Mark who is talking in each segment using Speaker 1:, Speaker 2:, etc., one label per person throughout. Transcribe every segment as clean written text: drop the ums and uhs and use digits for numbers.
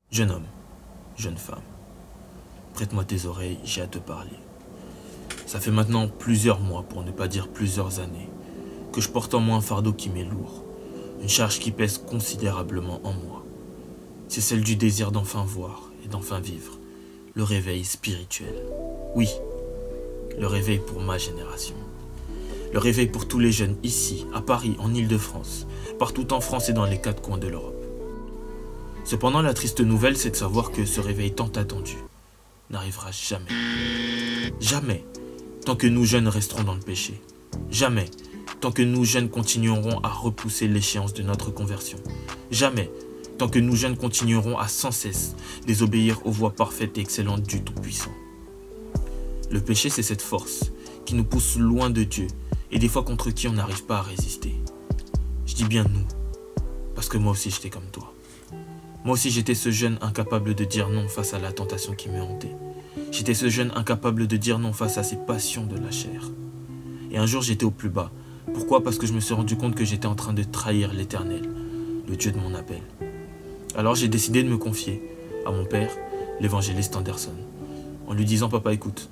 Speaker 1: Jeune homme, jeune femme, prête-moi tes oreilles, j'ai à te parler. Ça fait maintenant plusieurs mois, pour ne pas dire plusieurs années, que je porte en moi un fardeau qui m'est lourd, une charge qui pèse considérablement en moi. C'est celle du désir d'enfin voir et d'enfin vivre, le réveil spirituel. Oui, le réveil pour ma génération. Le réveil pour tous les jeunes ici, à Paris, en Île-de-France, partout en France et dans les 4 coins de l'Europe. Cependant, la triste nouvelle, c'est de savoir que ce réveil tant attendu n'arrivera jamais. Jamais, tant que nous jeunes resterons dans le péché. Jamais, tant que nous jeunes continuerons à repousser l'échéance de notre conversion. Jamais, tant que nous jeunes continuerons à sans cesse désobéir aux voies parfaites et excellentes du Tout-Puissant. Le péché, c'est cette force qui nous pousse loin de Dieu et des fois contre qui on n'arrive pas à résister. Je dis bien nous, parce que moi aussi j'étais comme toi. Moi aussi j'étais ce jeune incapable de dire non face à la tentation qui me hantait. J'étais ce jeune incapable de dire non face à ces passions de la chair. Et un jour j'étais au plus bas. Pourquoi? Parce que je me suis rendu compte que j'étais en train de trahir l'Éternel, le Dieu de mon appel. Alors j'ai décidé de me confier à mon père, l'évangéliste Anderson, en lui disant: papa, écoute,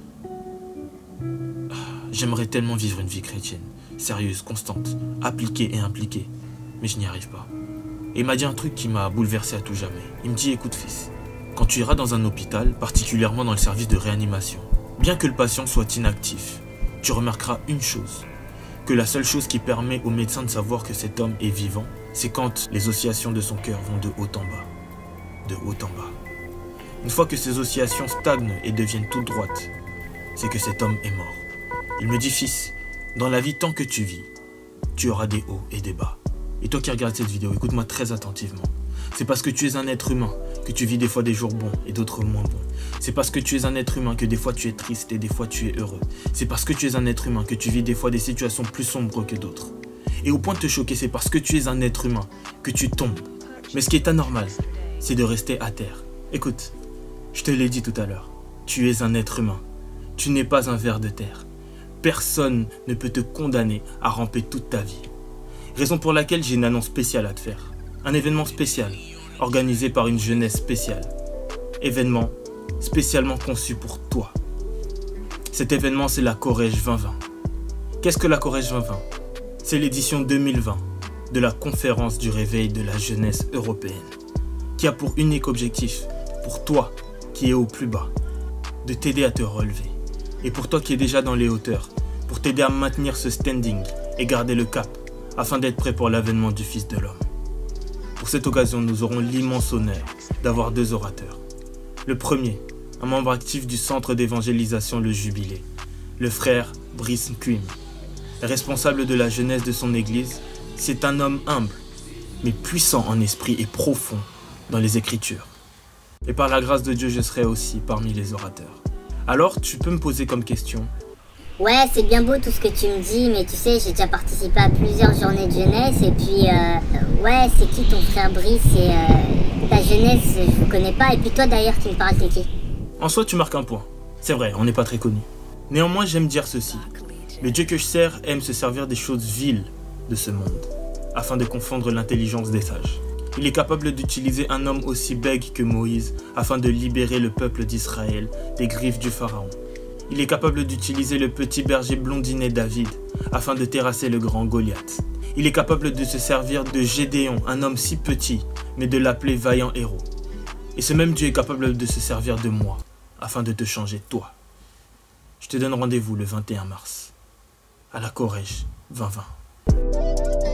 Speaker 1: j'aimerais tellement vivre une vie chrétienne, sérieuse, constante, appliquée et impliquée, mais je n'y arrive pas. Et il m'a dit un truc qui m'a bouleversé à tout jamais. Il me dit: écoute fils, quand tu iras dans un hôpital, particulièrement dans le service de réanimation, bien que le patient soit inactif, tu remarqueras une chose, que la seule chose qui permet au médecin de savoir que cet homme est vivant, c'est quand les oscillations de son cœur vont de haut en bas. De haut en bas. Une fois que ces oscillations stagnent et deviennent toutes droites, c'est que cet homme est mort. Il me dit: fils, dans la vie tant que tu vis, tu auras des hauts et des bas. Et toi qui regardes cette vidéo, écoute-moi très attentivement. C'est parce que tu es un être humain que tu vis des fois des jours bons et d'autres moins bons. C'est parce que tu es un être humain que des fois tu es triste et des fois tu es heureux. C'est parce que tu es un être humain que tu vis des fois des situations plus sombres que d'autres. Et au point de te choquer, c'est parce que tu es un être humain que tu tombes. Mais ce qui est anormal, c'est de rester à terre. Écoute, je te l'ai dit tout à l'heure, tu es un être humain. Tu n'es pas un ver de terre. Personne ne peut te condamner à ramper toute ta vie. Raison pour laquelle j'ai une annonce spéciale à te faire. Un événement spécial, organisé par une jeunesse spéciale. Événement spécialement conçu pour toi. Cet événement, c'est la Corège 2020. Qu'est-ce que la Corège 2020? C'est l'édition 2020 de la conférence du réveil de la jeunesse européenne, qui a pour unique objectif, pour toi qui es au plus bas, de t'aider à te relever. Et pour toi qui es déjà dans les hauteurs, pour t'aider à maintenir ce standing et garder le cap, afin d'être prêt pour l'avènement du Fils de l'homme. Pour cette occasion, nous aurons l'immense honneur d'avoir 2 orateurs. Le premier, un membre actif du centre d'évangélisation Le Jubilé, le frère Brice Nkuim. Responsable de la jeunesse de son église, c'est un homme humble, mais puissant en esprit et profond dans les Écritures. Et par la grâce de Dieu, je serai aussi parmi les orateurs. Alors, tu peux me poser comme question:
Speaker 2: ouais, c'est bien beau tout ce que tu me dis, mais tu sais, j'ai déjà participé à plusieurs journées de jeunesse, et puis, ouais, c'est qui ton frère Brice, et ta jeunesse, je vous connais pas, et puis toi d'ailleurs, tu me parles, t'es qui?
Speaker 1: En soi, tu marques un point. C'est vrai, on n'est pas très connus. Néanmoins, j'aime dire ceci. Le Dieu que je sers aime se servir des choses viles de ce monde, afin de confondre l'intelligence des sages. Il est capable d'utiliser un homme aussi bègue que Moïse, afin de libérer le peuple d'Israël des griffes du Pharaon. Il est capable d'utiliser le petit berger blondinet David afin de terrasser le grand Goliath. Il est capable de se servir de Gédéon, un homme si petit, mais de l'appeler vaillant héros. Et ce même Dieu est capable de se servir de moi afin de te changer toi. Je te donne rendez-vous le 21 mars à la Corège 2020.